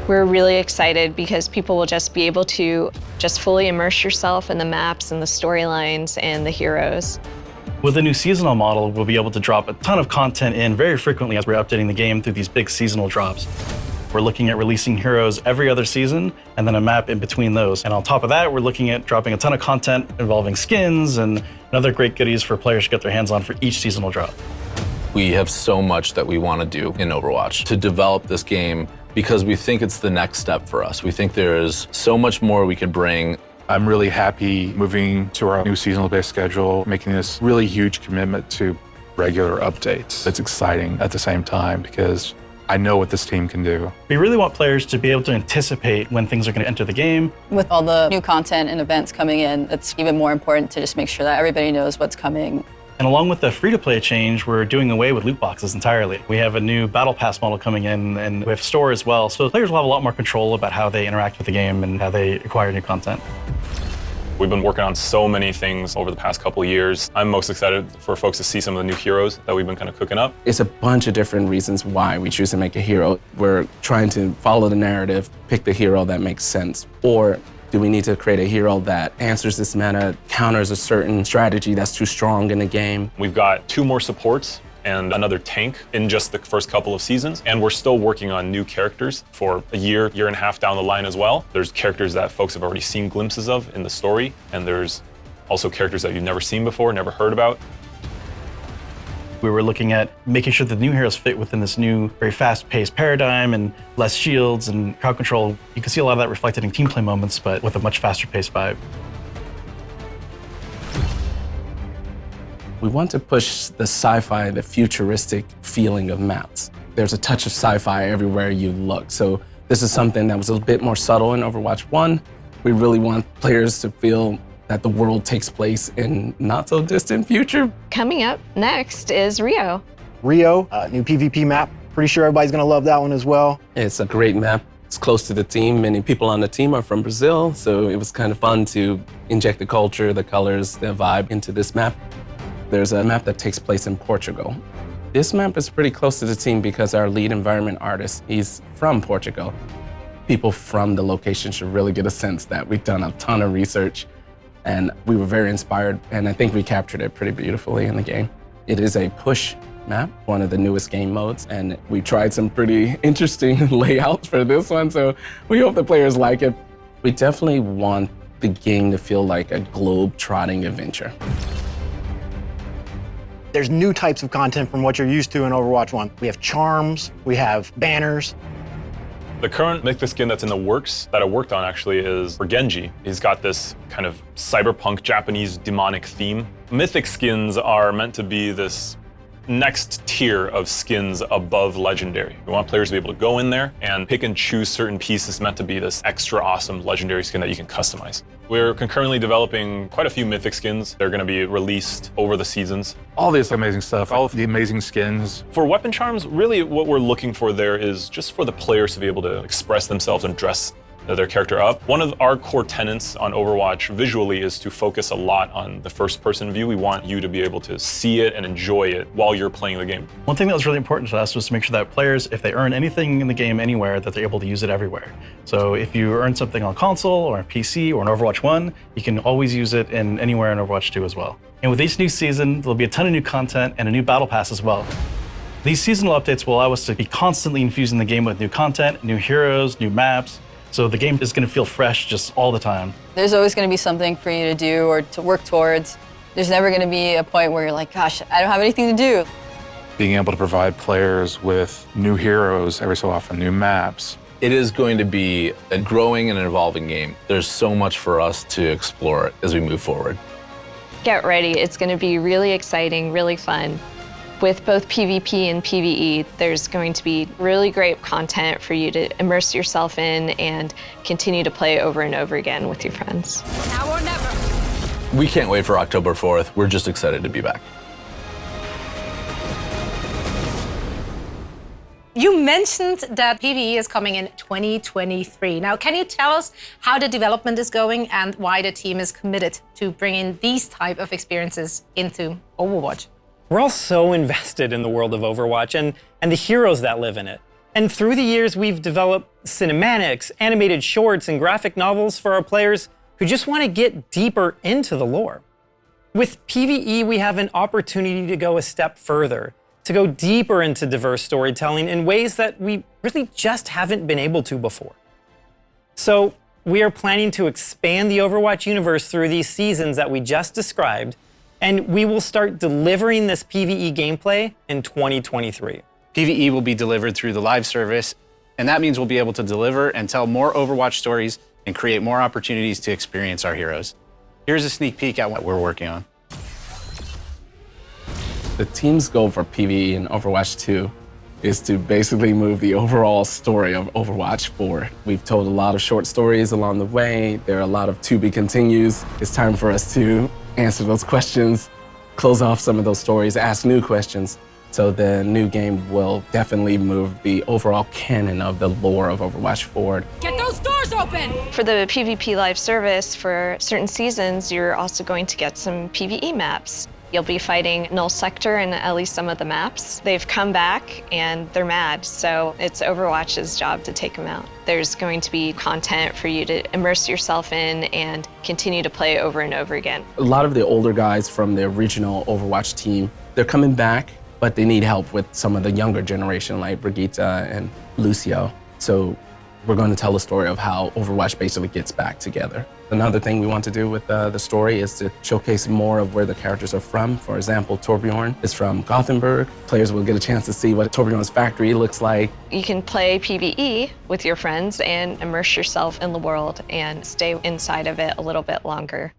We're really excited because people will just be able to just fully immerse yourself in the maps and the storylines and the heroes. With the new seasonal model, we'll be able to drop a ton of content in very frequently as we're updating the game through these big seasonal drops. We're looking at releasing heroes every other season and then a map in between those. And on top of that, we're looking at dropping a ton of content involving skins and other great goodies for players to get their hands on for each seasonal drop. We have so much that we want to do in Overwatch to develop this game because we think it's the next step for us. We think there is so much more we could bring. I'm really happy moving to our new seasonal-based schedule, making this really huge commitment to regular updates. It's exciting at the same time because I know what this team can do. We really want players to be able to anticipate when things are going to enter the game. With all the new content and events coming in, it's even more important to just make sure that everybody knows what's coming. And along with the free-to-play change, we're doing away with loot boxes entirely. We have a new battle pass model coming in, and we have store as well. So players will have a lot more control about how they interact with the game and how they acquire new content. We've been working on so many things over the past couple of years. I'm most excited for folks to see some of the new heroes that we've been kind of cooking up. It's a bunch of different reasons why we choose to make a hero. We're trying to follow the narrative, pick the hero that makes sense, or do we need to create a hero that answers this meta, counters a certain strategy that's too strong in the game? We've got 2 more supports and another tank in just the first couple of seasons. And we're still working on new characters for a year and a half down the line as well. There's characters that folks have already seen glimpses of in the story. And there's also characters that you've never seen before, never heard about. We were looking at making sure the new heroes fit within this new, very fast-paced paradigm and less shields and crowd control. You can see a lot of that reflected in team play moments, but with a much faster-paced vibe. We want to push the sci-fi, the futuristic feeling of maps. There's a touch of sci-fi everywhere you look. So this is something that was a little bit more subtle in Overwatch 1. We really want players to feel that the world takes place in not so distant future. Coming up next is Rio. Rio, new PvP map. Pretty sure everybody's gonna love that one as well. It's a great map. It's close to the team. Many people on the team are from Brazil, so it was kind of fun to inject the culture, the colors, the vibe into this map. There's a map that takes place in Portugal. This map is pretty close to the team because our lead environment artist, he's from Portugal. People from the location should really get a sense that we've done a ton of research and we were very inspired, and I think we captured it pretty beautifully in the game. It is a push map, one of the newest game modes, and we tried some pretty interesting layouts for this one, so we hope the players like it. We definitely want the game to feel like a globe-trotting adventure. There's new types of content from what you're used to in Overwatch 1. We have charms, we have banners. The current Mythic Skin that's in the works, that I worked on actually, is for Genji. He's got this kind of cyberpunk Japanese demonic theme. Mythic Skins are meant to be this next tier of skins above legendary. We want players to be able to go in there and pick and choose certain pieces meant to be this extra awesome legendary skin that you can customize. We're concurrently developing quite a few Mythic Skins. They're going to be released over the seasons. All this amazing stuff, all of the amazing skins. For weapon charms, really what we're looking for there is just for the players to be able to express themselves and dress their character up. One of our core tenets on Overwatch visually is to focus a lot on the first-person view. We want you to be able to see it and enjoy it while you're playing the game. One thing that was really important to us was to make sure that players, if they earn anything in the game anywhere, that they're able to use it everywhere. So if you earn something on console or on PC or on Overwatch 1, you can always use it in anywhere in Overwatch 2 as well. And with each new season, there'll be a ton of new content and a new battle pass as well. These seasonal updates will allow us to be constantly infusing the game with new content, new heroes, new maps. So the game is going to feel fresh just all the time. There's always going to be something for you to do or to work towards. There's never going to be a point where you're like, gosh, I don't have anything to do. Being able to provide players with new heroes every so often, new maps. It is going to be a growing and an evolving game. There's so much for us to explore as we move forward. Get ready. It's going to be really exciting, really fun. With both PvP and PvE, there's going to be really great content for you to immerse yourself in and continue to play over and over again with your friends. Now or never. We can't wait for October 4th. We're just excited to be back. You mentioned that PvE is coming in 2023. Now, can you tell us how the development is going and why the team is committed to bringing these type of experiences into Overwatch? We're all so invested in the world of Overwatch and the heroes that live in it. And through the years, we've developed cinematics, animated shorts, and graphic novels for our players who just want to get deeper into the lore. With PvE, we have an opportunity to go a step further, to go deeper into diverse storytelling in ways that we really just haven't been able to before. So we are planning to expand the Overwatch universe through these seasons that we just described, and we will start delivering this PvE gameplay in 2023. PvE will be delivered through the live service, and that means we'll be able to deliver and tell more Overwatch stories and create more opportunities to experience our heroes. Here's a sneak peek at what we're working on. The team's goal for PvE in Overwatch 2 is to basically move the overall story of Overwatch forward. We've told a lot of short stories along the way. There are a lot of to be continues. It's time for us to answer those questions, close off some of those stories, ask new questions. So the new game will definitely move the overall canon of the lore of Overwatch forward. Get those doors open! For the PvP live service, for certain seasons, you're also going to get some PvE maps. You'll be fighting Null Sector in at least some of the maps. They've come back and they're mad, so it's Overwatch's job to take them out. There's going to be content for you to immerse yourself in and continue to play over and over again. A lot of the older guys from the original Overwatch team, they're coming back, but they need help with some of the younger generation like Brigitte and Lucio. So we're going to tell the story of how Overwatch basically gets back together. Another thing we want to do with the story is to showcase more of where the characters are from. For example, Torbjorn is from Gothenburg. Players will get a chance to see what Torbjorn's factory looks like. You can play PvE with your friends and immerse yourself in the world and stay inside of it a little bit longer.